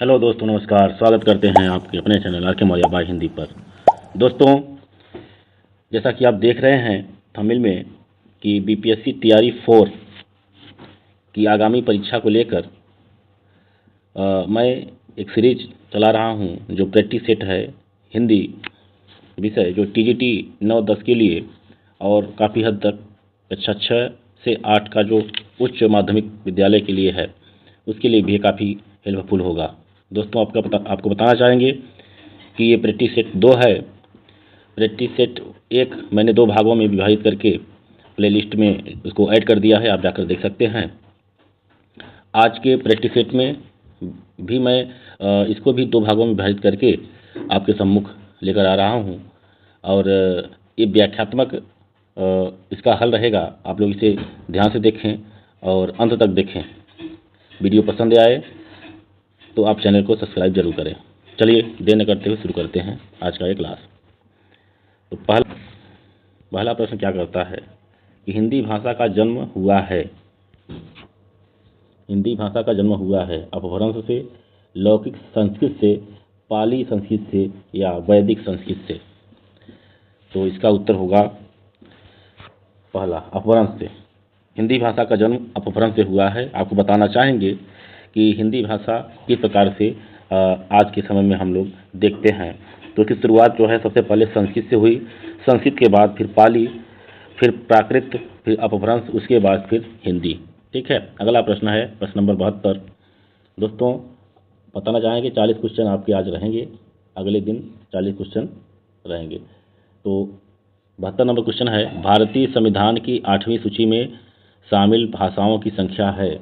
Hello दोस्तों, नमस्कार। स्वागत करते हैं आपके अपने चैनल आर के मौर्य बाय हिंदी पर। दोस्तों, जैसा कि आप देख रहे हैं थंबनेल में कि बीपीएससी तैयारी 4 की आगामी परीक्षा को लेकर मैं एक सीरीज चला रहा हूं जो प्रैक्टिस सेट है हिंदी विषय, जो टीजीटी 9-10 के लिए और काफ़ी हद तक कक्षा 6 से 8 का जो उच्च माध्यमिक विद्यालय के लिए है उसके लिए भी काफ़ी हेल्पफुल होगा। दोस्तों, आपको बताना चाहेंगे कि ये प्रैक्टिस सेट 2 है। प्रैक्टिस सेट 1 मैंने 2 भागों में विभाजित करके प्लेलिस्ट में उसको ऐड कर दिया है, आप जाकर देख सकते हैं। आज के प्रैक्टिस सेट में भी मैं इसको भी 2 भागों में विभाजित करके आपके सम्मुख लेकर आ रहा हूँ और ये व्याख्यात्मक इसका हल रहेगा। आप लोग इसे ध्यान से देखें और अंत तक देखें। वीडियो पसंद आए तो आप चैनल को सब्सक्राइब जरूर करें। चलिए देर न करते हुए शुरू करते हैं आज का ये क्लास। तो पहला प्रश्न क्या करता है कि हिंदी भाषा का जन्म हुआ है। हिंदी भाषा का जन्म हुआ है अपभ्रंश से, लौकिक संस्कृत से, पाली संस्कृत से या वैदिक संस्कृत से। तो इसका उत्तर होगा पहला, अपभ्रंश से। हिंदी भाषा का जन्म अपभ्रंश से हुआ है। आपको बताना चाहेंगे कि हिंदी भाषा किस प्रकार से आज के समय में हम लोग देखते हैं। तो इसकी शुरुआत जो है सबसे पहले संस्कृत से हुई, संस्कृत के बाद फिर पाली, फिर प्राकृत, फिर अपभ्रंश, उसके बाद फिर हिंदी। ठीक है। अगला प्रश्न है प्रश्न नंबर 72। दोस्तों, बताना चाहेंगे 40 क्वेश्चन आपके आज रहेंगे, अगले दिन 40 क्वेश्चन रहेंगे। तो 72 नंबर क्वेश्चन है, भारतीय संविधान की 8वीं सूची में शामिल भाषाओं की संख्या है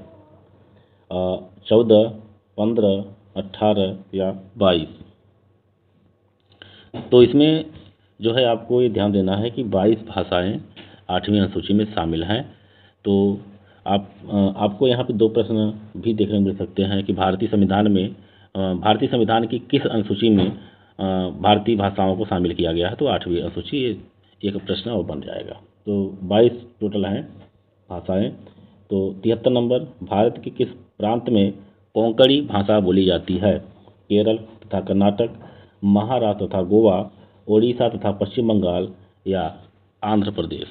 14, 15, 18 या 22। तो इसमें जो है आपको ये ध्यान देना है कि 22 भाषाएं 8वीं अनुसूची में शामिल हैं। तो आपको यहाँ पे 2 प्रश्न भी देखने को मिल सकते हैं कि भारतीय संविधान की किस अनुसूची में भारतीय भाषाओं को शामिल किया गया है। तो 8वीं अनुसूची, एक प्रश्न और बन जाएगा। तो 22 टोटल हैं भाषाएं। तो 73 नंबर, भारत के किस प्रांत में कोंकणी भाषा बोली जाती है? केरल तथा कर्नाटक, महाराष्ट्र तथा गोवा, ओडिशा तथा पश्चिम बंगाल या आंध्र प्रदेश।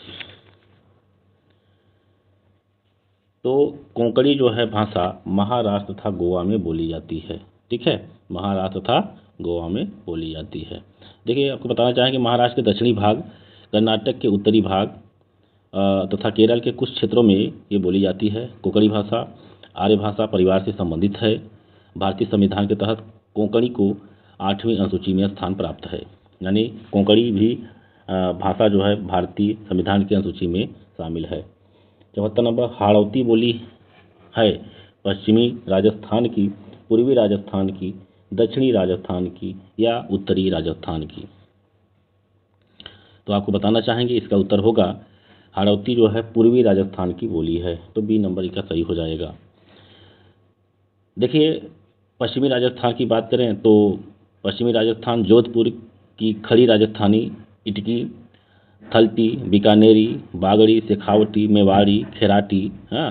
तो कोंकणी जो है भाषा महाराष्ट्र तथा गोवा में बोली जाती है। ठीक है, महाराष्ट्र तथा गोवा में बोली जाती है। देखिए, आपको बताना चाहेंगे महाराष्ट्र के दक्षिणी भाग, कर्नाटक के उत्तरी भाग तथा केरल के कुछ क्षेत्रों में ये बोली जाती है। कोंकणी भाषा आर्य भाषा परिवार से संबंधित है। भारतीय संविधान के तहत कोंकणी को 8वीं अनुसूची में स्थान प्राप्त है। यानी कोंकणी भी भाषा जो है भारतीय संविधान की अनुसूची में शामिल है। 74 नंबर, हाड़ौती बोली है पश्चिमी राजस्थान की, पूर्वी राजस्थान की, दक्षिणी राजस्थान की या उत्तरी राजस्थान की। तो आपको बताना चाहेंगे इसका उत्तर होगा हाड़ौती जो है पूर्वी राजस्थान की बोली है। तो बी नंबर इसका सही हो जाएगा। देखिए, पश्चिमी राजस्थान की बात करें तो पश्चिमी राजस्थान जोधपुर की खड़ी राजस्थानी, इटकी, थलती, बीकानेरी, बागड़ी, शेखावटी, मेवाड़ी, खेराटी, हाँ,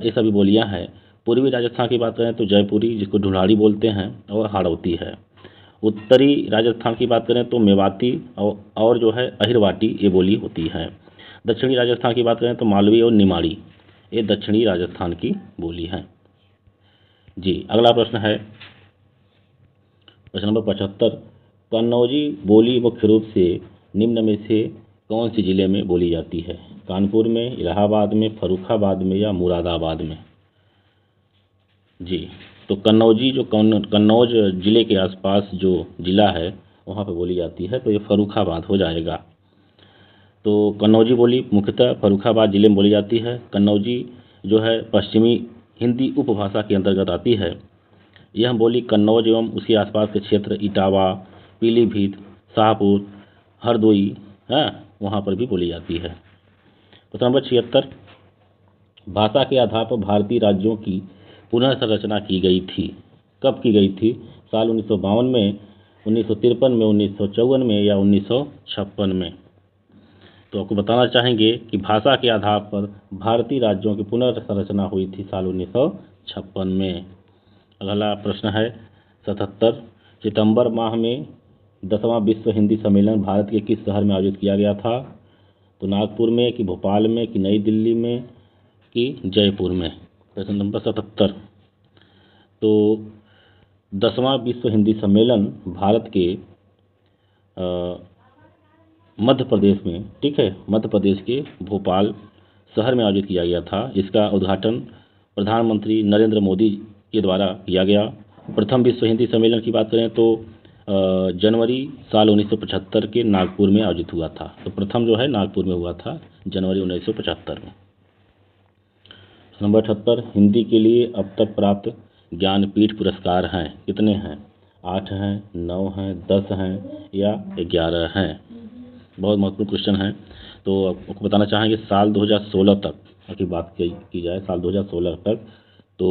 ये सभी बोलियां हैं। पूर्वी राजस्थान की बात करें तो जयपुरी, जिसको ढूंढाड़ी बोलते हैं, और हाड़ौती है। उत्तरी राजस्थान की बात करें तो मेवाती और जो है अहिरवाटी, ये बोली होती है। दक्षिणी राजस्थान की बात करें तो मालवी और निमाड़ी, ये दक्षिणी राजस्थान की बोली है। जी, अगला प्रश्न है प्रश्न नंबर 75। कन्नौजी बोली मुख्य रूप से निम्न में से कौन सी जिले में बोली जाती है? कानपुर में, इलाहाबाद में, फर्रुखाबाद में या मुरादाबाद में? जी, तो कन्नौजी जो कन्नौज जिले के आसपास जो जिला है वहाँ पर बोली जाती है, तो ये फर्रुखाबाद हो जाएगा। तो कन्नौजी बोली मुख्यतः फर्रुखाबाद जिले में बोली जाती है। कन्नौजी जो है पश्चिमी हिंदी उपभाषा के अंतर्गत आती है। यह बोली कन्नौज एवं उसके आसपास के क्षेत्र इटावा, पीलीभीत, शाहपुर, हरदोई, वहाँ पर भी बोली जाती है। प्रश्न नंबर 76। भाषा के आधार पर भारतीय राज्यों की पुनः संरचना की गई थी। कब की गई थी? साल 1952 में, 1953 में, 1954 में या 1956 में? तो आपको बताना चाहेंगे कि भाषा के आधार पर भारतीय राज्यों की पुनर्संरचना हुई थी साल 1956 में। अगला प्रश्न है 77। सितंबर माह में 10वां विश्व हिंदी सम्मेलन भारत के किस शहर में आयोजित किया गया था? तो नागपुर में कि भोपाल में कि नई दिल्ली में कि जयपुर में? प्रश्न नंबर 77। तो 10वां विश्व हिंदी सम्मेलन भारत के मध्य प्रदेश में, ठीक है, मध्य प्रदेश के भोपाल शहर में आयोजित किया गया था। इसका उद्घाटन प्रधानमंत्री नरेंद्र मोदी के द्वारा किया गया। प्रथम विश्व हिंदी सम्मेलन की बात करें तो जनवरी साल 1975 के नागपुर में आयोजित हुआ था। तो प्रथम जो है नागपुर में हुआ था जनवरी 1975 में। नंबर 78। हिंदी के लिए अब तक प्राप्त ज्ञानपीठ पुरस्कार हैं, कितने हैं? 8 हैं, 9 हैं, 10 हैं या 11 हैं? बहुत महत्वपूर्ण क्वेश्चन है। तो आपको बताना चाहेंगे साल 2016 तक की बात की जाए, साल 2016 तक तो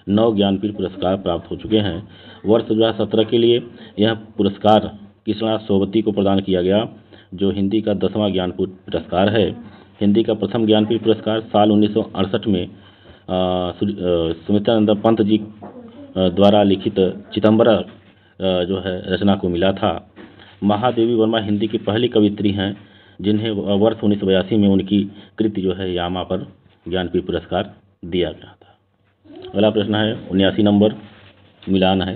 9 ज्ञानपीठ पुरस्कार प्राप्त हो चुके हैं। वर्ष 2017 के लिए यह पुरस्कार कृष्णा सोबती को प्रदान किया गया, जो हिंदी का 10वां ज्ञानपीठ पुरस्कार है। हिंदी का प्रथम ज्ञानपीठ पुरस्कार साल 1968 में सुमित्रानंद पंत जी द्वारा लिखित चिदंबरा जो है रचना को मिला था। महादेवी वर्मा हिंदी की पहली कवियत्री हैं जिन्हें वर्ष 1982 में उनकी कृति जो है यामा पर ज्ञानपीठ पुरस्कार दिया गया था। अगला प्रश्न है 79 नंबर, मिलान है।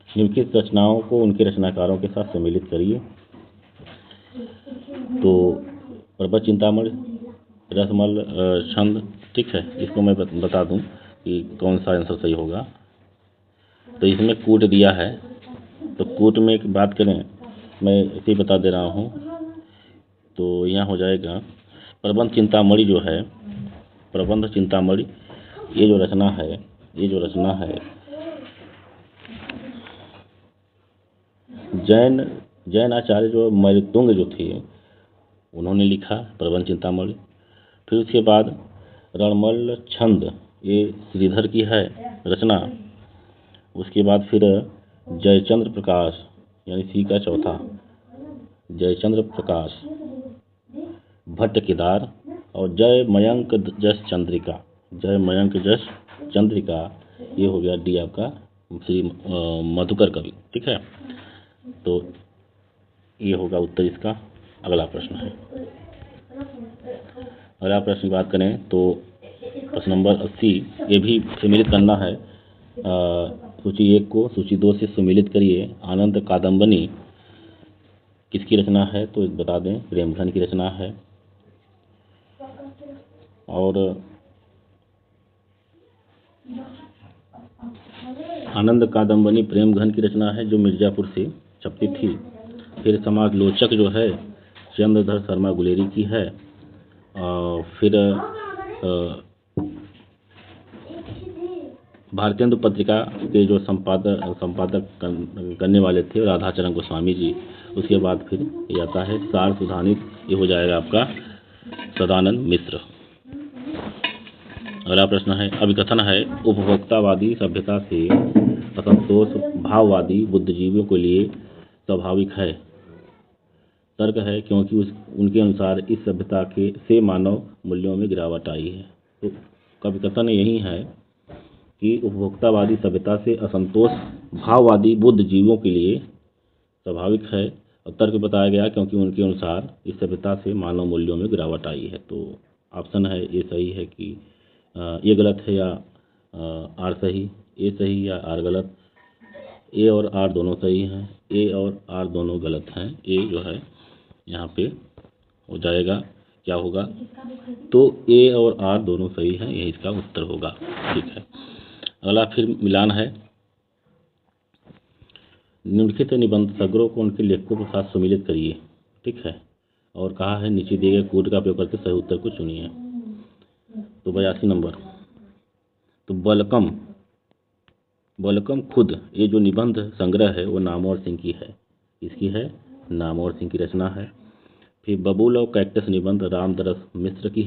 निम्नलिखित रचनाओं को उनके रचनाकारों के साथ सम्मिलित करिए। तो पर्वत चिंतामणि, रसमल छंद, ठीक है, इसको मैं बता दूं कि कौन सा आंसर सही होगा। तो इसमें कूट दिया है, तो कूट में एक बात करें, मैं इसे बता दे रहा हूं। तो यहाँ हो जाएगा प्रबंध चिंतामणि जो है, प्रबंध चिंतामणि ये जो रचना है जैन आचार्य जो मैरुतुंग जो थे उन्होंने लिखा प्रबंध चिंतामणि। फिर उसके बाद रणमल छंद ये श्रीधर की है रचना। उसके बाद फिर जयचंद्र प्रकाश यानी सी का चौथा, जयचंद्र प्रकाश भट्ट केदार और जय मयंक जस चंद्रिका, ये हो गया डी आपका श्री मधुकर कवि, ठीक है। तो ये होगा उत्तर इसका। अगला प्रश्न है, अगला प्रश्न की बात करें तो प्रश्न नंबर 80, ये भी सम्मिलित करना है। सूची 1 को सूची 2 से सम्मिलित करिए। आनंद कादम्बनी किसकी रचना है? तो बता दें, प्रेमघन की रचना है। और आनंद कादम्बनी प्रेमघन की रचना है जो मिर्जापुर से छपती थी। फिर समाजलोचक जो है चंद्रधर शर्मा गुलेरी की है। फिर भारतेंदु पत्रिका के जो संपादक करने वाले थे राधाचरण गोस्वामी जी। उसके बाद फिर ये आता है सार सुधानित, ये हो जाएगा आपका सदानंद मिश्र। अगला प्रश्न है, अभिकथन है उपभोक्तावादी सभ्यता से असंतोष भाववादी बुद्धिजीवियों के लिए स्वाभाविक है। तर्क है क्योंकि उनके अनुसार इस सभ्यता से मानव मूल्यों में गिरावट आई है। तो कविकथन यही है कि उपभोक्तावादी सभ्यता से असंतोष भाववादी बुद्धिजीवियों के लिए स्वाभाविक है। और तर्क बताया गया क्योंकि उनके अनुसार इस सभ्यता से मानव मूल्यों में गिरावट आई है। तो ऑप्शन है ये सही है कि ये गलत है या आर सही, ए सही या आर गलत। ए और आर दोनों सही हैं, ए और आर दोनों गलत हैं। ए जो है यहाँ पे हो जाएगा, क्या होगा? तो ए और आर दोनों सही हैं, यही इसका उत्तर होगा, ठीक है। अगला फिर मिलान है। निम्नलिखित निबंध सगरों को उनके लेखकों के साथ सम्मिलित करिए, ठीक है। और कहा है नीचे दिए गए कोड का उपयोग करके सही उत्तर को चुनिए। तो 82 नंबर, तो बलकम खुद, ये जो निबंध संग्रह है वो नामवर सिंह की है। इसकी है, नामवर सिंह की रचना है। फिर बबूल और कैक्टस निबंध रामदरस मिश्र की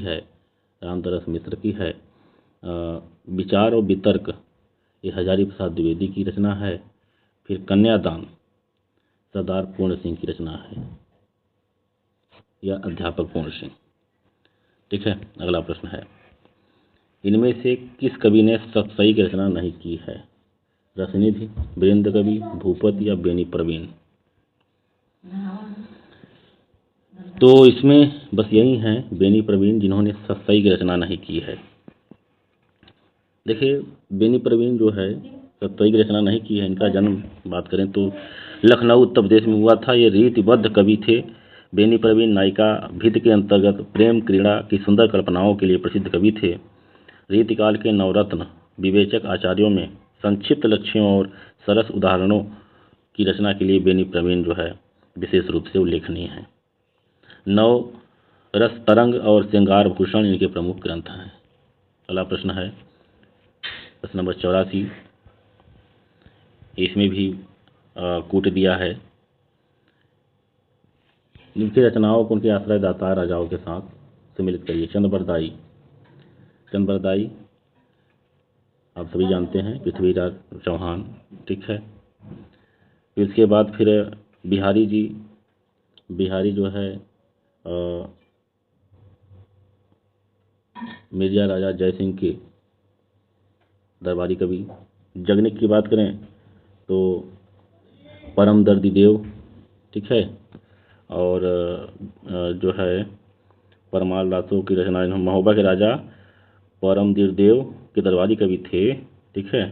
है। विचार और वितर्क ये हजारी प्रसाद द्विवेदी की रचना है। फिर कन्यादान सरदार पूर्ण सिंह की रचना है या अध्यापक पूर्ण सिंह, ठीक है। अगला प्रश्न है इनमें से किस कवि ने सतसई की रचना नहीं की है? रसनिधि, वीरेंद्र कवि, भूपति या बेनी प्रवीण? तो इसमें बस यही हैं बेनी प्रवीण जिन्होंने सतसई की रचना नहीं की है। देखिए, बेनी प्रवीण जो है सतसई की रचना नहीं की है। इनका जन्म बात करें तो लखनऊ उत्तर प्रदेश में हुआ था। ये रीतिबद्ध कवि थे। बेनी प्रवीण नायिका भित्त के अंतर्गत प्रेम क्रीड़ा की सुंदर कल्पनाओं के लिए प्रसिद्ध कवि थे। रीतिकाल के नवरत्न विवेचक आचार्यों में संक्षिप्त लक्ष्यों और सरस उदाहरणों की रचना के लिए बेनी प्रवीण जो है विशेष रूप से उल्लेखनीय है। नव रस तरंग और श्रृंगार भूषण इनके प्रमुख ग्रंथ हैं। अगला प्रश्न है प्रश्न नंबर 84। इसमें भी कूट दिया है। इनकी रचनाओं को उनके आश्रयदाता राजाओं के साथ सम्मिलित करिए। चंद्रबरदाई, चंद्रबरदाई आप सभी जानते हैं, पृथ्वीराज चौहान, ठीक है। फिर इसके बाद फिर बिहारी जी, बिहारी जो है मिर्जा राजा जयसिंह के दरबारी कवि। जगनिक की बात करें तो परम दर्दी देव, ठीक है। और जो है परमाल दासों की रचना, महोबा के राजा परमदीर देव के दरबारी कवि थे, ठीक है।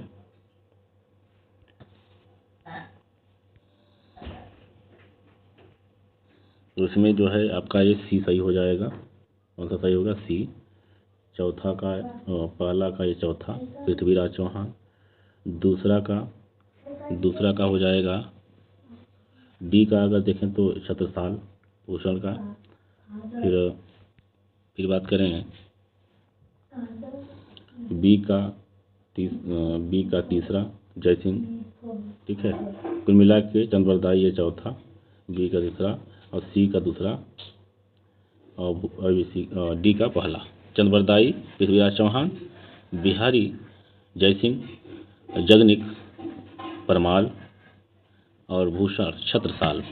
तो इसमें जो है आपका ये सी सही हो जाएगा। कौन सा सही होगा? सी। चौथा का पहला का ये चौथा पृथ्वीराज चौहान। दूसरा का हो जाएगा डी का, अगर देखें तो छत्रसाल भूषण का। फिर बात करें बी का तीसरा जयसिंह, ठीक है। कुल मिला के चंद्रबरदाई ये चौथा, बी का तीसरा और सी का दूसरा और डी का पहला। चंद्रबरदाई पृथ्वीराज चौहान, बिहारी जयसिंह, जगनिक परमाल और भूषण छत्रसाल।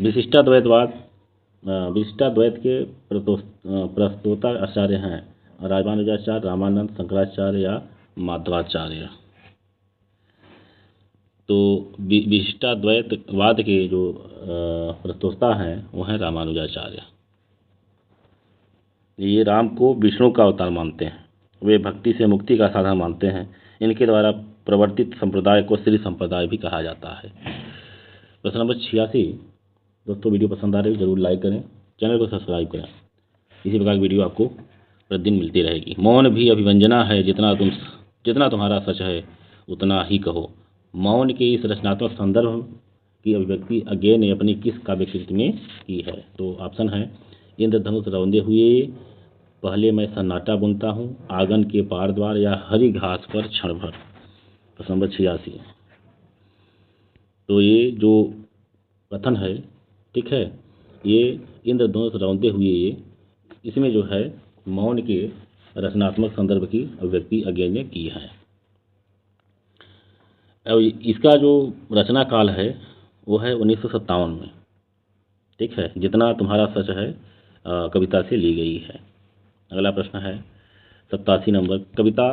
विशिष्टाद्वैत के प्रस्तोता आचार्य हैं रामानुजाचार्य, रामानंद, शंकराचार्य या माधवाचार्य। तो विशिष्टाद्वैतवाद के जो प्रस्तोता हैं वो हैं रामानुजाचार्य। ये राम को विष्णु का अवतार मानते हैं। वे भक्ति से मुक्ति का साधन मानते हैं। इनके द्वारा प्रवर्तित संप्रदाय को श्री संप्रदाय भी कहा जाता है। प्रश्न नंबर 86। दोस्तों, वीडियो पसंद आ रही है जरूर लाइक करें, चैनल को सब्सक्राइब करें। इसी प्रकार की वीडियो आपको प्रतिदिन मिलती रहेगी। मौन भी अभिव्यंजना है, जितना तुम्हारा सच है उतना ही कहो। मौन के इस रचनात्मक संदर्भ की अभिव्यक्ति अज्ञे ने अपनी किस काव्य कृति में की है? तो ऑप्शन है इंद्रधनुष रौंदे हुए, पहले मैं सन्नाटा बुनता हूँ, आंगन के पार द्वार या हरी घास पर क्षण भर। प्रश्न नंबर 86। तो ये जो कथन है, ठीक है, ये इंद्रधनुष रौंदे हुए, इसमें जो है मौन के रचनात्मक संदर्भ की अभिव्यक्ति अज्ञे ने की है। अब इसका जो रचना काल है वो है 1957 में, ठीक है। जितना तुम्हारा सच है कविता से ली गई है। अगला प्रश्न है 87 नंबर। कविता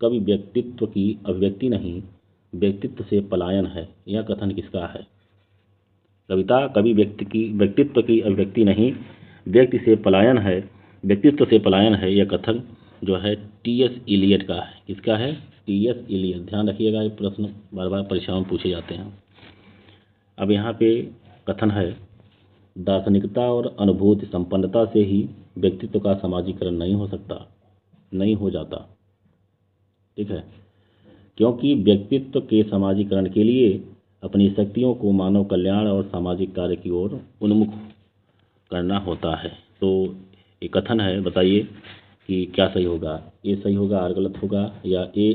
कवि व्यक्तित्व की अभिव्यक्ति नहीं, व्यक्तित्व से पलायन है, यह कथन किसका है? कविता कवि व्यक्तित्व की अभिव्यक्ति नहीं, व्यक्तित्व से पलायन है, यह कथन जो है टी.एस. इलियट का है। किसका है? टी.एस. इलियट। ध्यान रखिएगा, ये प्रश्न बार बार परीक्षाओं में पूछे जाते हैं। अब यहाँ पे कथन है दार्शनिकता और अनुभूति संपन्नता से ही व्यक्तित्व का सामाजिकरण नहीं हो जाता, ठीक है। क्योंकि व्यक्तित्व के सामाजिकरण के लिए अपनी शक्तियों को मानव कल्याण और सामाजिक कार्य की ओर उन्मुख करना होता है। तो ये कथन है, बताइए कि क्या सही होगा? ए सही होगा, आर गलत होगा, या ए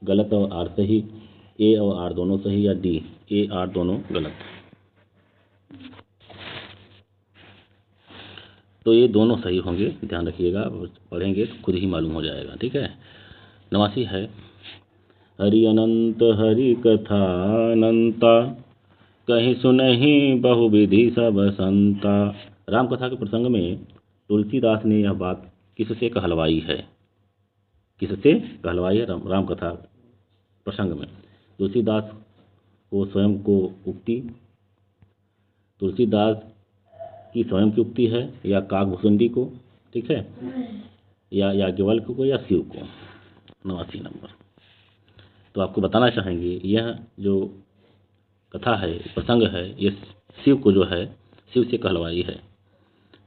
गलत और आर सही, ए और आर दोनों सही, या डी ए आर दोनों गलत? तो ये दोनों सही होंगे, ध्यान रखिएगा, पढ़ेंगे तो खुद ही मालूम हो जाएगा, ठीक है। 89 है हरि अनंत हरि कथा अनंता, कहीं सुनहि बहुविधि सब संता। राम कथा के प्रसंग में तुलसीदास ने यह बात किससे कहलवाई है? किससे कहलवाई है? राम कथा प्रसंग में तुलसीदास को स्वयं को उक्ति, तुलसीदास की स्वयं की उक्ति है या काकभूषुंडी को, ठीक है, या याज्ञवल्क्य को या शिव को? 89 नंबर। तो आपको बताना चाहेंगे यह जो कथा है, प्रसंग है, ये शिव को जो है, शिव से कहलवाई है।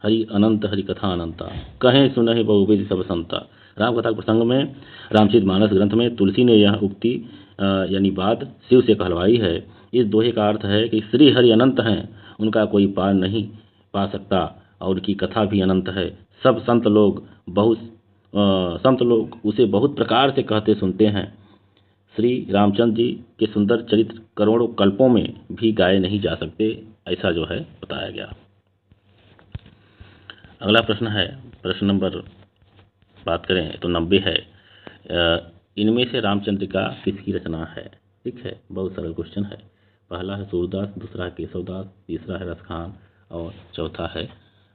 हरि अनंत हरि कथा अनंता, कहें सुनहि बहुविधि सब संता। राम कथा प्रसंग में रामचरितमानस ग्रंथ में तुलसी ने यह उक्ति यानी बात शिव से कहलवाई है। इस दोहे का अर्थ है कि श्री हरि अनंत हैं, उनका कोई पार नहीं पा सकता और उनकी कथा भी अनंत है। सब संत लोग उसे बहुत प्रकार से कहते सुनते हैं। श्री रामचंद्र जी के सुंदर चरित्र करोड़ों कल्पों में भी गाए नहीं जा सकते, ऐसा जो है बताया गया। अगला प्रश्न है, प्रश्न नंबर बात करें तो 90 है। इनमें से रामचंद्रिका किसकी रचना है? ठीक है, बहुत सरल क्वेश्चन है। पहला है सूरदास, दूसरा है केशवदास, तीसरा है रसखान और चौथा है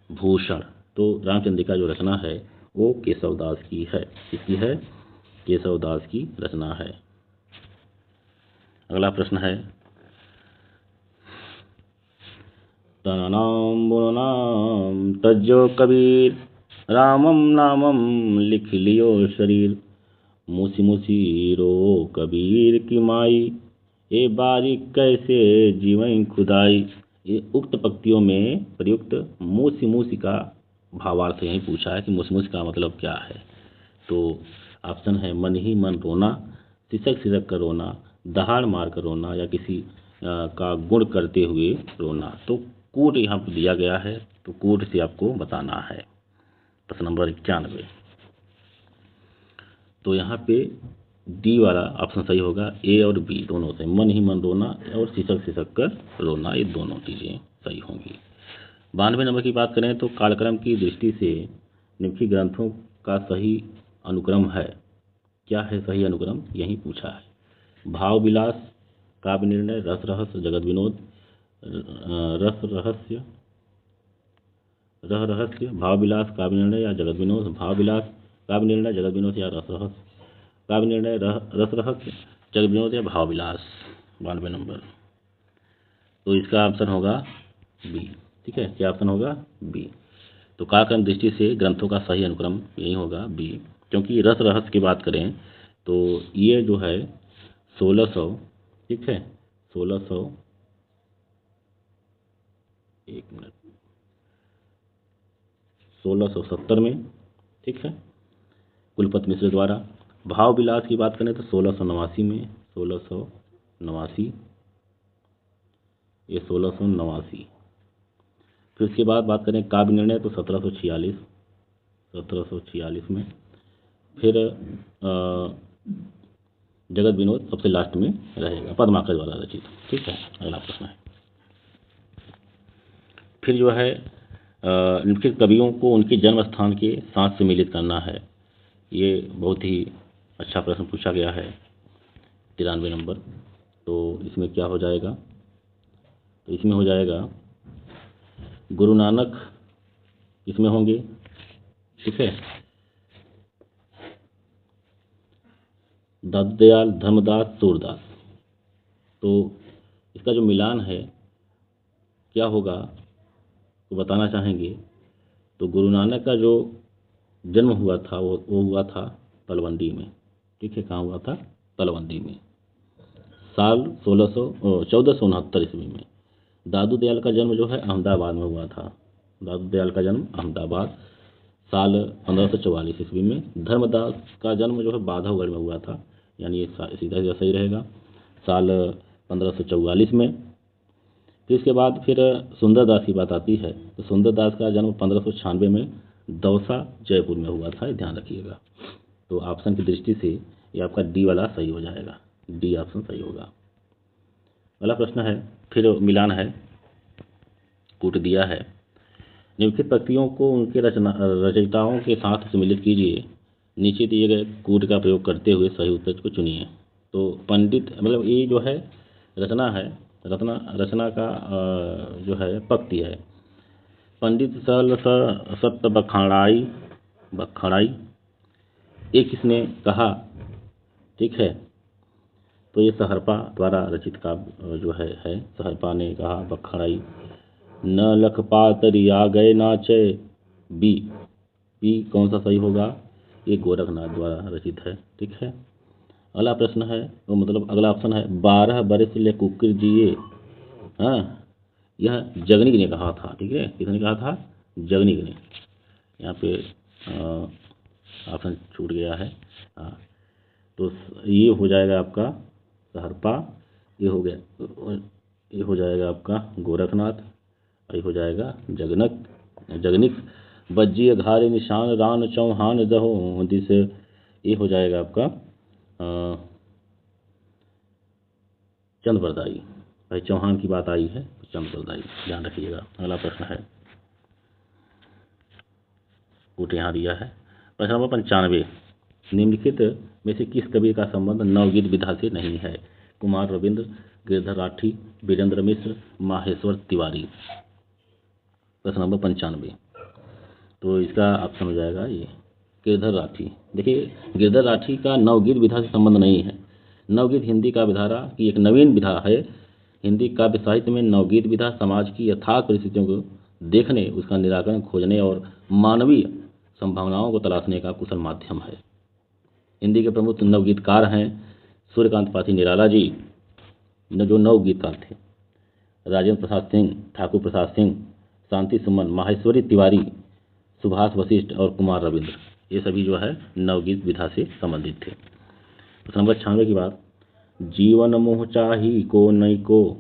भूषण। तो रामचंद्रिका जो रचना है वो केशवदास की है। किसकी है? केशवदास की रचना है। अगला प्रश्न है, तनानाम बोनाम तज्जो कबीर, रामम नामम लिख लियो शरीर। मूसी मूसी रो कबीर की माई, ए बारीक कैसे जीवन खुदाई। ये उक्त पंक्तियों में प्रयुक्त मूसी मूसी का भावार्थ यही पूछा है कि मूसी मूसी का मतलब क्या है। तो ऑप्शन है मन ही मन रोना, सिसक सिसक कर रोना, दहाड़ मार कर रोना या किसी का गुण करते हुए रोना। तो कूट यहाँ पर दिया गया है, तो कूट से आपको बताना है। प्रश्न नंबर 91। तो यहाँ पे डी वाला ऑप्शन सही होगा, ए और बी दोनों से, मन ही मन रोना और सिसक सिसक कर रोना, ये दोनों चीज़ें सही होंगी। 92 नंबर की बात करें तो कालक्रम की दृष्टि से निम्नलिखित ग्रंथों का सही अनुक्रम है। क्या है सही अनुक्रम? यही पूछा है। भाव विलास, काव्य निर्णय, रस रहस्य, जगत विनोद, रस रहस्य, रह रहस्य, भाव विलास, काव्य निर्णय या जगत विनोद, भाव विलास, काव्य निर्णय, जगत विनोद या रस रहस्य, काव्य निर्णय, रस रहस्य, जगत विनोद या भाव विलास। 92 नंबर। तो इसका ऑप्शन होगा बी। ठीक है, क्या ऑप्शन होगा? बी। तो कालक्रम दृष्टि से ग्रंथों का सही अनुक्रम यही होगा बी, क्योंकि रस रहस्य की बात करें तो ये जो है 1600, ठीक है, 1600 एक मिनट 1670 में, ठीक है, कुलपति मिश्र द्वारा। भाव विलास की बात करें तो 1689 में, 1689, ये 1689। फिर उसके बाद बात करें काव्य निर्णय तो 1746 में। फिर जगत विनोद सबसे लास्ट में रहेगा, पद्माकर द्वारा रचित। ठीक है, अगला प्रश्न है। फिर जो है निम्नलिखित कवियों को उनके जन्म स्थान के साथ से मिलित करना है। ये बहुत ही अच्छा प्रश्न पूछा गया है। 93 नंबर। तो इसमें क्या हो जाएगा? तो इसमें हो जाएगा गुरु नानक इसमें होंगे, ठीक है, दादू दयाल, धर्मदास, सूरदास। तो इसका जो मिलान है क्या होगा तो बताना चाहेंगे। तो गुरु नानक का जो जन्म हुआ था वो हुआ था तलवंडी में। ठीक है, कहाँ हुआ था? तलवंडी में, साल 1469 ईस्वी में। दादू दयाल का जन्म जो है अहमदाबाद में हुआ था। दादू दयाल का जन्म अहमदाबाद साल 1544 ईस्वी में। धर्मदास का जन्म जो है बाधवगढ़ में हुआ था, यानी ये सीधा सीधा सही रहेगा, साल 1544 में। फिर इसके बाद फिर सुंदरदास की बात आती है। तो सुंदरदास का जन्म 1596 में दौसा जयपुर में हुआ था, ध्यान रखिएगा। तो ऑप्शन की दृष्टि से ये आपका डी वाला सही हो जाएगा, डी ऑप्शन सही होगा। अगला प्रश्न है, फिर मिलान है, कूट दिया है। निम्नलिखित पंक्तियों को उनके रचयिताओं के साथ सम्मिलित कीजिए। नीचे दिए गए कूट का प्रयोग करते हुए सही उत्तर को चुनिए। तो पंडित मतलब ये जो है रचना है, रचना का जो है पंक्ति है। पंडित सरल सत्य बखाड़ाई बखाड़ाई, ये किसने कहा? ठीक है, तो ये सहरपा द्वारा रचित काव्य जो है सहरपा ने कहा बखाड़ाई। न लखपातरी आ गए नाचे, बी बी कौन सा सही होगा? ये गोरखनाथ द्वारा रचित है। ठीक है, अगला प्रश्न है, वो मतलब अगला ऑप्शन है 12 बरस ले कुकर जिए। हाँ, यह जगनिक ने कहा था। ठीक है, किसने कहा था? जगनिक ने। यहाँ पे ऑप्शन छूट गया है। हाँ, तो ये हो जाएगा आपका सहरपा, ये हो गया, ये हो जाएगा आपका गोरखनाथ, ये हो जाएगा जगनिक। बज्जी घारे निशान रान चौहान दहो दिस, ये हो जाएगा आपका चंद्रवरदाई। भाई चौहान की बात आई है तो चंद्रवरदाई ध्यान रखिएगा। अगला प्रश्न है, कूट यहाँ दिया है। प्रश्न नंबर 95, निम्नलिखित में से किस कवि का संबंध नवगीत विधा से नहीं है? कुमार रविंद्र, गिरधर राठी, वीरेंद्र मिश्र, माहेश्वर तिवारी। प्रश्न नंबर 95, तो इसका ऑप्शन हो जाएगा ये गिरधर राठी। देखिए, गिरधर राठी का नवगीत विधा से संबंध नहीं है। नवगीत हिंदी काव्य धारा की एक नवीन विधा है। हिंदी काव्य साहित्य में नवगीत विधा समाज की यथार्थ परिस्थितियों को देखने, उसका निराकरण खोजने और मानवीय संभावनाओं को तलाशने का कुशल माध्यम है। हिंदी के प्रमुख नवगीतकार हैं सूर्यकांत पाठी निराला जी, जो नवगीतकार थे, राजेंद्र प्रसाद सिंह, ठाकुर प्रसाद सिंह, शांति सुमन, माहेश्वरी तिवारी, सुभाष वशिष्ठ और कुमार रविंद्र, ये सभी जो है नवगीत विधा से संबंधित थे। प्रश्न नंबर 96 की बात, जीवन मोह चाही को नई को,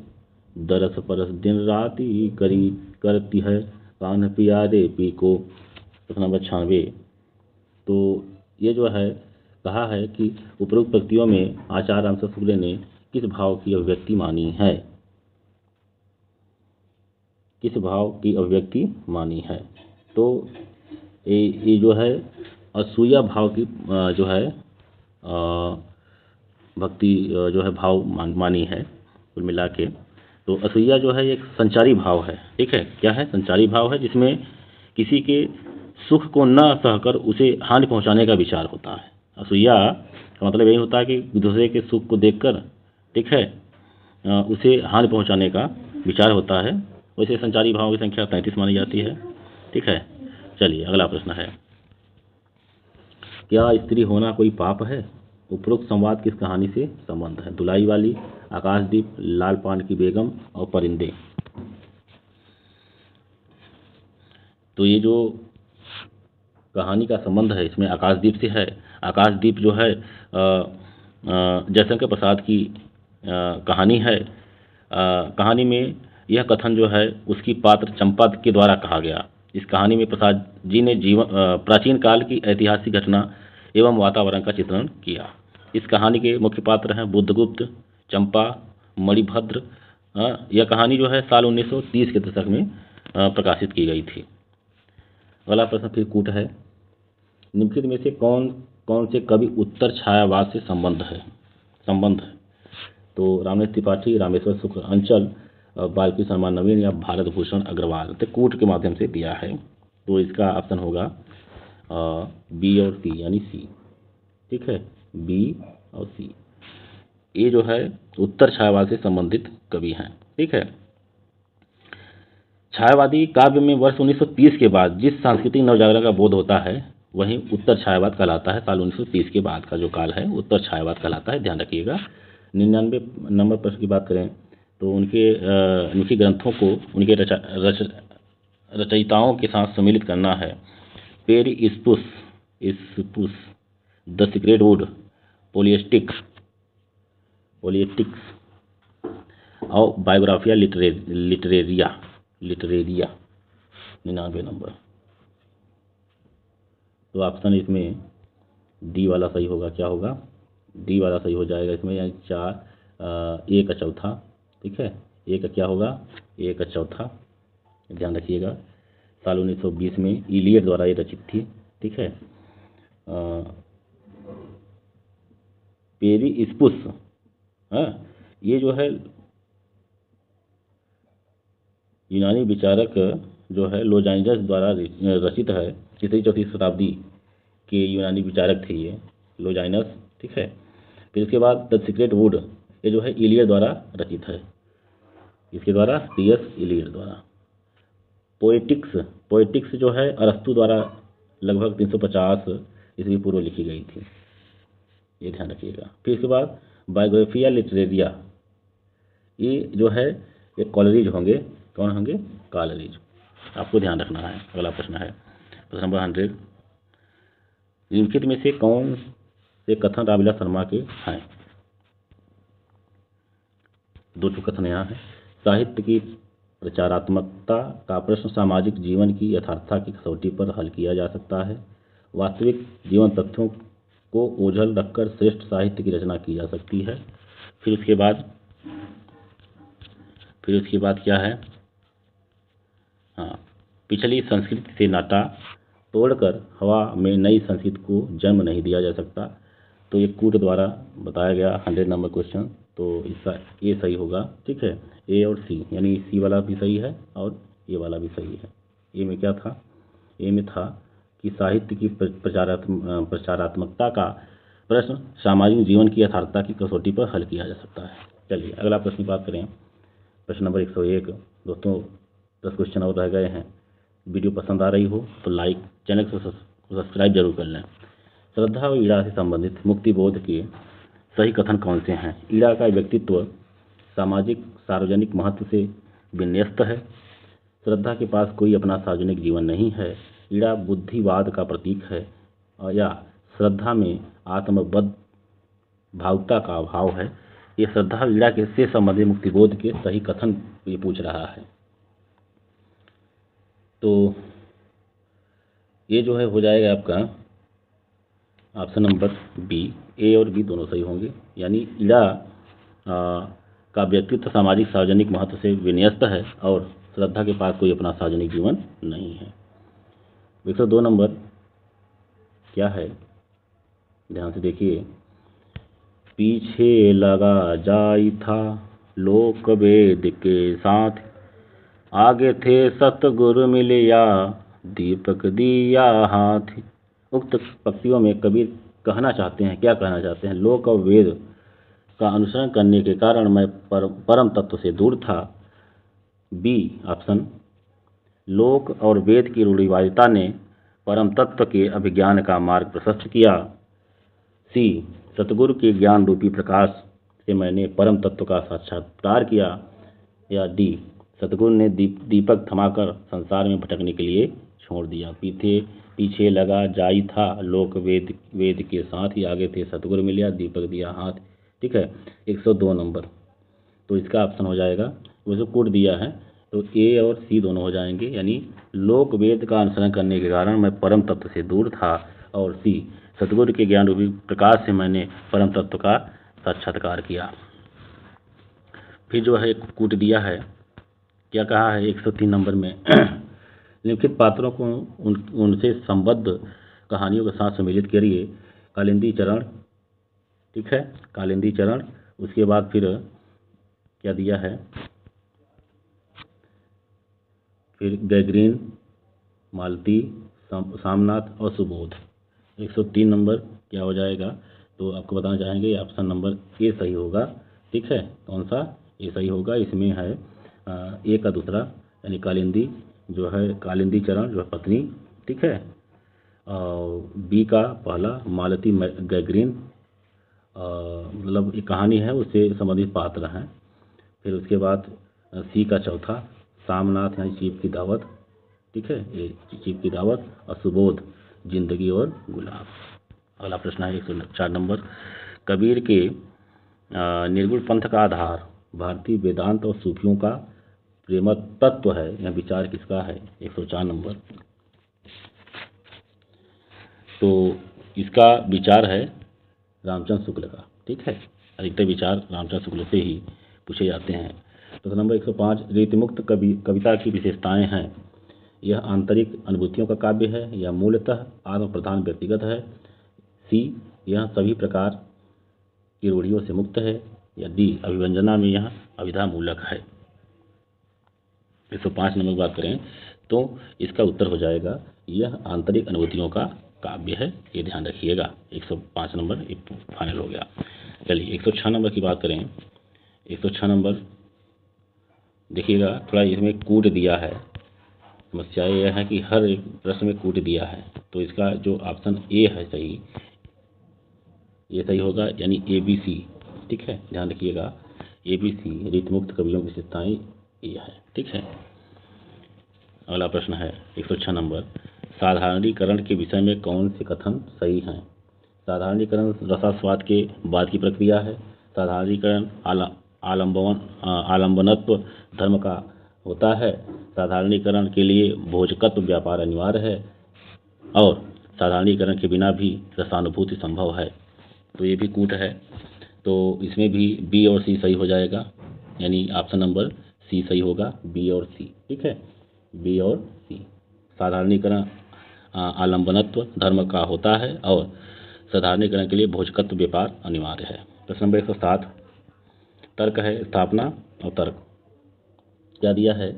दरस परस दिन राति करी करती है, कान्ह पियारे पी को। प्रश्न नंबर 96, तो ये जो है कहा है कि उपरोक्त पंक्तियों में आचार्य रामचंद्र शुक्ल ने किस भाव की अभिव्यक्ति मानी है? किस भाव की अभिव्यक्ति मानी है? तो ये जो है असूया भाव की जो है भक्ति जो है भाव मानी है कुल मिला के। तो असूया जो है एक संचारी भाव है। ठीक है, क्या है? संचारी भाव है, जिसमें किसी के सुख को न सहकर उसे हानि पहुंचाने का विचार होता है। असूया का मतलब यही होता है कि दूसरे के सुख को देखकर, ठीक है, उसे हानि पहुंचाने का विचार होता है। वैसे संचारी भावों की संख्या 33 मानी जाती है। ठीक है, चलिए अगला प्रश्न है, क्या स्त्री होना कोई पाप है? उपरोक्त संवाद किस कहानी से संबंध है? दुलाई वाली, आकाशदीप, लाल पान की बेगम और परिंदे। तो ये जो कहानी का संबंध है इसमें आकाशदीप से है। आकाशदीप जो है जयशंकर प्रसाद की कहानी है। कहानी में यह कथन जो है उसकी पात्र चंपा के द्वारा कहा गया। इस कहानी में प्रसाद जी ने प्राचीन काल की ऐतिहासिक घटना एवं वातावरण का चित्रण किया। इस कहानी के मुख्य पात्र हैं बुद्धगुप्त, चंपा, मणिभद्र। यह कहानी जो है साल 1930 के दशक में प्रकाशित की गई थी। अगला प्रश्न फिर कूट है, निम्नलिखित में से कौन कौन से कवि उत्तर छायावाद से संबंध है? तो रामनेश त्रिपाठी, रामेश्वर शुक्ल अंचल, बालकृष्ण शर्मा नवीन या भारत भूषण अग्रवाल। तो कूट के माध्यम से दिया है, तो इसका ऑप्शन होगा बी और सी, यानी सी। ठीक है, बी और सी, ये जो है उत्तर छायावाद से संबंधित कवि हैं। ठीक है, छायावादी काव्य में वर्ष 1930 के बाद जिस सांस्कृतिक नवजागरण का बोध होता है वही उत्तर छायावाद कहलाता है। साल 1930 के बाद का जो काल है उत्तर छायावाद कहलाता है, ध्यान रखिएगा। 99 नंबर प्रश्न की बात करें तो उनके ग्रंथों को उनके रचयिताओं के साथ सम्मिलित करना है। पेरी इस्पुस, द सीक्रेट वुड, पोलिएटिक्स और बायोग्राफिया लिटरेरिया 99 नंबर। तो ऑप्शन इसमें डी वाला सही होगा। क्या होगा? डी वाला सही हो जाएगा इसमें, यानी 4 ए का चौथा। ठीक है, ए का क्या होगा? ए का चौथा, ध्यान रखिएगा। साल 1920 में इलियट द्वारा ये रचित थी। ठीक है, पेरी इस्पुस, ये जो है यूनानी विचारक जो है लोजाइनस द्वारा रचित है। तीसरी चौथी शताब्दी के यूनानी विचारक थे ये लोजाइनस, ठीक है। फिर इसके बाद द सीक्रेट वुड, ये जो है इलियड द्वारा रचित है, इसके द्वारा टीएस इलियड द्वारा। पोएटिक्स जो है अरस्तु द्वारा लगभग 350 ईस्वी पूर्व लिखी गई थी, ये ध्यान रखिएगा। फिर इसके बाद बायोग्राफिया लिटरेरिया, ये जो है ये कॉलरीज होंगे, कौन होंगे? कॉलरीज, आपको ध्यान रखना है। अगला प्रश्न है प्रश्न नंबर 100, निम्नलिखित में से कौन से कथन रामविलास शर्मा के हैं? दो कथन यहाँ है। साहित्य की प्रचारात्मकता का प्रश्न सामाजिक जीवन की यथार्थता की कसौटी पर हल किया जा सकता है। वास्तविक जीवन तथ्यों को ओझल रखकर श्रेष्ठ साहित्य की रचना की जा सकती है। फिर उसके बाद क्या है? हाँ, पिछली संस्कृति से नाता तोड़कर हवा में नई संस्कृति को जन्म नहीं दिया जा सकता। तो ये कूट द्वारा बताया गया 100 नंबर क्वेश्चन, तो इसका ए सही होगा, ठीक है। ए और सी, यानी सी वाला भी सही है और ए वाला भी सही है। ए में क्या था? ए में था कि साहित्य की प्रचारात्मकता का प्रश्न सामाजिक जीवन की यथार्थता की कसौटी पर हल किया जा सकता है। चलिए अगला प्रश्न की बात करें, प्रश्न नंबर 101। दोस्तों 10 क्वेश्चन और रह गए हैं। वीडियो पसंद आ रही हो तो लाइक, चैनल को सब्सक्राइब जरूर कर लें। श्रद्धा और ईड़ा से संबंधित मुक्ति बोध के सही कथन कौन से हैं? ईड़ा का व्यक्तित्व सामाजिक सार्वजनिक महत्व से विन्यस्त है। श्रद्धा के पास कोई अपना सार्वजनिक जीवन नहीं है। ईड़ा बुद्धिवाद का प्रतीक है, या श्रद्धा में आत्मबद्ध भावुकता का अभाव है। ये श्रद्धा ईड़ा के से संबंधित मुक्तिबोध के सही कथन ये पूछ रहा है। तो ये जो है हो जाएगा आपका ऑप्शन नंबर बी। ए और बी दोनों सही होंगे, यानी ईड़ा का व्यक्तित्व सामाजिक सार्वजनिक महत्व से विन्यस्त है और श्रद्धा के पास कोई अपना सार्वजनिक जीवन नहीं है। 102 नंबर क्या है? ध्यान से देखिए। पीछे लगा जाई था लोक वेद के साथ, आगे थे सतगुरु मिलिया दीपक दिया हाथ। उक्त पंक्तियों में कबीर कहना चाहते हैं, क्या कहना चाहते हैं? लोक और वेद का अनुसरण करने के कारण मैं परम तत्व से दूर था। बी ऑप्शन, लोक और वेद की रूढ़िवादिता ने परम तत्व के अभिज्ञान का मार्ग प्रशस्त किया। सी, सतगुरु के ज्ञान रूपी प्रकाश से मैंने परम तत्व का साक्षात्कार किया। या डी, सतगुरु ने दीपक थमाकर संसार में भटकने के लिए छोड़ दिया। पीछे लगा जाई था लोक वेद के साथ ही, आगे थे सतगुरु मिलिया दीपक दिया हाथ, ठीक है। 102 नंबर, तो इसका ऑप्शन हो जाएगा, वैसे कोड दिया है तो ए और सी दोनों हो जाएंगे, यानी लोक वेद का अनुसरण करने के कारण मैं परम तत्व से दूर था, और सी, सतगुरु के ज्ञान रूपी प्रकाश से मैंने परम तत्व का साक्षात्कार किया। फिर जो है कूट दिया है, क्या कहा है 103 नंबर में? निम्नलिखित पात्रों को उनसे संबद्ध कहानियों के साथ सम्मिलित करिए। कालिंदी चरण, ठीक है, कालिंदी चरण। उसके बाद फिर क्या दिया है? फिर गैग्रीन, मालती, सामनाथ और सुबोध। 103 नंबर क्या हो जाएगा? तो आपको बताना चाहेंगे ऑप्शन नंबर ए सही होगा, ठीक है। कौन सा? ए सही होगा। इसमें है ए का दूसरा, यानी कालिंदी जो है, कालिंदी चरण जो है पत्नी, ठीक है। और बी का पहला मालती गैग्रीन, मतलब एक कहानी है उससे संबंधित पात्र हैं। फिर उसके बाद सी का चौथा सामनाथ, यानी चीफ की दावत, ठीक है, ये चीफ की दावत। और सुबोध जिंदगी और गुलाब। अगला प्रश्न है 104 नंबर, कबीर के निर्गुण पंथ का आधार भारतीय वेदांत और सूफियों का प्रेम तत्व है, यह विचार किसका है? 104 नंबर, तो इसका विचार है रामचंद्र शुक्ल का, ठीक है। अधिकतर विचार रामचंद्र शुक्ल से ही पूछे जाते हैं। प्रश्न नंबर 105, रीतिमुक्त कविता की विशेषताएं हैं। यह आंतरिक अनुभूतियों का काव्य है, यह मूलतः आत्म प्रधान व्यक्तिगत है। सी, यह सभी प्रकार की रूढ़ियों से मुक्त है। या डी, अभिव्यंजना में यह अभिधा मूलक है। 105 नंबर की बात करें तो इसका उत्तर हो जाएगा यह आंतरिक अनुभूतियों का काव्य है, ये ध्यान रखिएगा। 105 नंबर फाइनल हो गया। चलिए 106 नंबर की बात करें। 106 नंबर देखिएगा, थोड़ा इसमें कूट दिया है। समस्या यह है कि हर एक प्रश्न में कूट दिया है, तो इसका जो ऑप्शन ए है सही, ये सही होगा, यानी ABC। ठीक है, ध्यान रखिएगा, ABC रीतमुक्त कवियों की विशेषताएं ये है। ठीक है, अगला प्रश्न है 106 नंबर, साधारणीकरण के विषय में कौन से कथन सही हैं? साधारणीकरण रसास्वाद के बाद की प्रक्रिया है। साधारणीकरण आलम्बनत्व धर्म का होता है। साधारणीकरण के लिए भोजकत्व व्यापार अनिवार्य है और साधारणीकरण के बिना भी रसानुभूति संभव है। तो ये भी कूट है, तो इसमें भी बी और सी सही हो जाएगा, यानी ऑप्शन नंबर सी सही होगा, बी और सी। ठीक है, बी और सी। साधारणीकरण आलम्बनत्व धर्म का होता है और साधारणीकरण के लिए भोजकत्व व्यापार अनिवार्य है। प्रश्न नंबर 107 तर्क है, स्थापना और तर्क। क्या दिया है?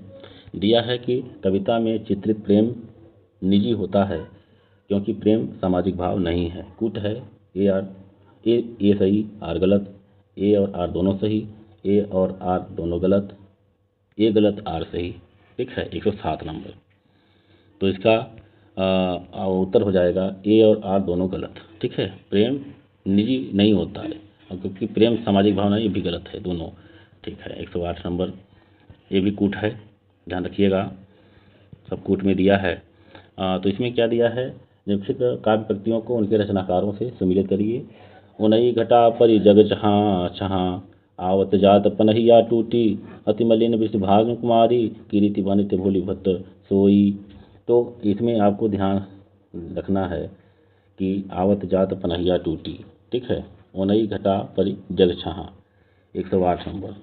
दिया है कि कविता में चित्रित प्रेम निजी होता है क्योंकि प्रेम सामाजिक भाव नहीं है। कूट है, ए सही, आर गलत, ए और आर दोनों सही, ए और आर दोनों गलत, ए गलत, आर सही। ठीक है, 107 नंबर। तो इसका उत्तर हो जाएगा ए और आर दोनों गलत। ठीक है, प्रेम निजी नहीं होता है और क्योंकि प्रेम सामाजिक भावना, ये भी गलत है दोनों। ठीक है, 108 नंबर, ये भी कूट है, ध्यान रखिएगा, सब कूट में दिया है। तो इसमें क्या दिया है? निम्नलिखित काव्य पंक्तियों को उनके रचनाकारों से सम्मिलित करिए। उनई घटा परि जग जहाँ छहाँ, आवत जात पनहिया टूटी, अति मलिन वृषभानु कुमारी, कीर्ति वनित भोली भट्ट सोई। तो इसमें आपको ध्यान रखना है कि आवत जात पनहिया टूटी। ठीक है, उनई घटा परि जग छहाँ, 108 नंबर।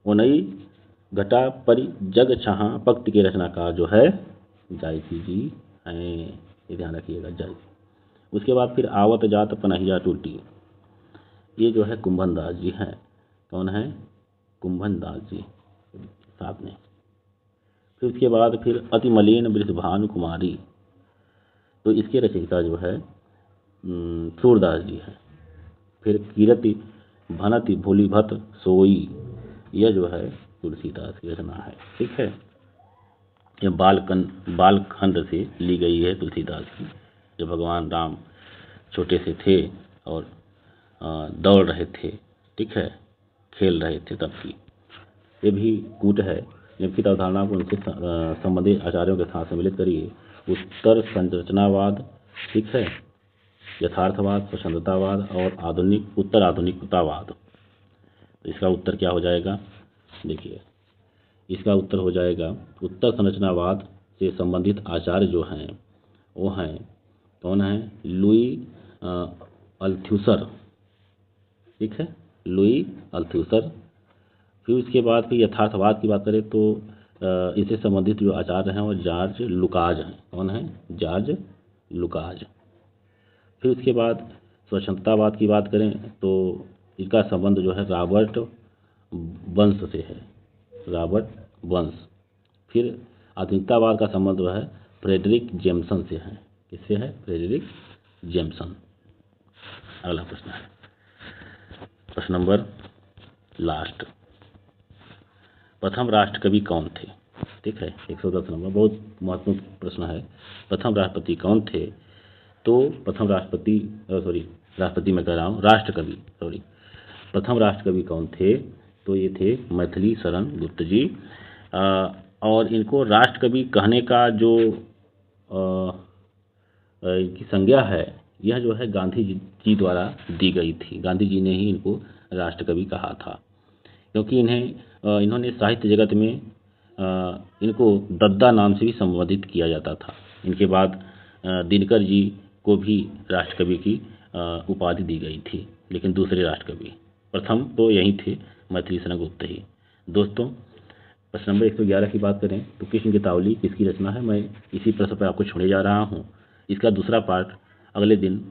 उनई घटा परि जग छहाँ पंक्ति के रचनाकार जो है जायसी जी हैं, ये ध्यान रखिएगा, जायसी। उसके बाद फिर आवत जात पनहिया टूटी, ये जो है कुंभन दास जी हैं। कौन है? कुंभन दास जी साहब ने। फिर उसके बाद फिर अति मलिन वृषभानु कुमारी, तो इसके रचयिता जो है सूरदास जी हैं। फिर कीरति भनति भोली भट्ट सोई, यह जो है तुलसीदास की रचना है। ठीक है, यह बालखंड से ली गई है तुलसीदास की, जब भगवान राम छोटे से थे और दौड़ रहे थे। ठीक है, खेल रहे थे तब की। ये भी कूट है। निम्नलिखित अवधारणा को उनसे संबंधित आचार्यों के साथ सम्मिलित करिए। उत्तर संरचनावाद, ठीक है, यथार्थवाद, स्वच्छंदतावाद और उत्तर आधुनिकतावाद। तो इसका उत्तर क्या हो जाएगा? देखिए, इसका उत्तर हो जाएगा उत्तर संरचनावाद से संबंधित आचार्य जो हैं वो हैं, कौन है? लुई अल्थुसर। ठीक है, लुई अल्थुसर। फिर उसके बाद फिर यथार्थवाद की बात करें तो इससे संबंधित जो आचार्य हैं वो जॉर्ज लुकाज हैं। कौन है? जॉर्ज लुकाज। फिर उसके बाद स्वच्छंदतावाद की बात करें तो इसका संबंध जो है रॉबर्ट वंश से है, रॉबर्ट वंश। फिर आधुनिकतावाद का संबंध जो है फ्रेडरिक जेम्सन से है। किससे है? Fredric Jameson. अगला प्रश्न है, प्रश्न नंबर लास्ट, प्रथम राष्ट्र कवि कौन थे? ठीक है, 110 नंबर, बहुत महत्वपूर्ण प्रश्न है। प्रथम राष्ट्रपति कौन थे? तो प्रथम राष्ट्रपति राष्ट्रपति मैं कह रहा हूँ, राष्ट्रकवि प्रथम राष्ट्रकवि कौन थे? तो ये थे मैथिली शरण गुप्त जी। और इनको राष्ट्रकवि कहने का जो इनकी संज्ञा है, यह जो है गांधी जी द्वारा दी गई थी। गांधी जी ने ही इनको राष्ट्रकवि कहा था, क्योंकि इन्होंने साहित्य जगत में इनको दद्दा नाम से भी संबोधित किया जाता था। इनके बाद दिनकर जी को भी राष्ट्रकवि की उपाधि दी गई थी, लेकिन दूसरे राष्ट्रकवि, प्रथम तो यही थे मैथिली शरण गुप्त ही। दोस्तों, प्रश्न नंबर 111 की बात करें तो कृष्ण की तावली किसकी रचना है? मैं इसी प्रश्न पर आपको छोड़े जा रहा हूँ। इसका दूसरा पार्ट अगले दिन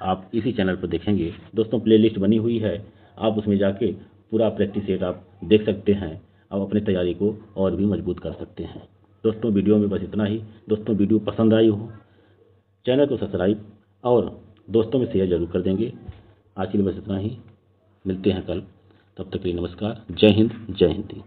आप इसी चैनल पर देखेंगे। दोस्तों, प्लेलिस्ट बनी हुई है, आप उसमें जाके पूरा प्रैक्टिस सेट आप देख सकते हैं। आप अपनी तैयारी को और भी मजबूत कर सकते हैं। दोस्तों वीडियो में बस इतना ही। दोस्तों वीडियो पसंद आई हो चैनल को सब्सक्राइब और दोस्तों में शेयर जरूर कर देंगे। आज के लिए बस इतना ही, मिलते हैं कल, तब तक के लिए नमस्कार। जय हिंद, जय हिंदी।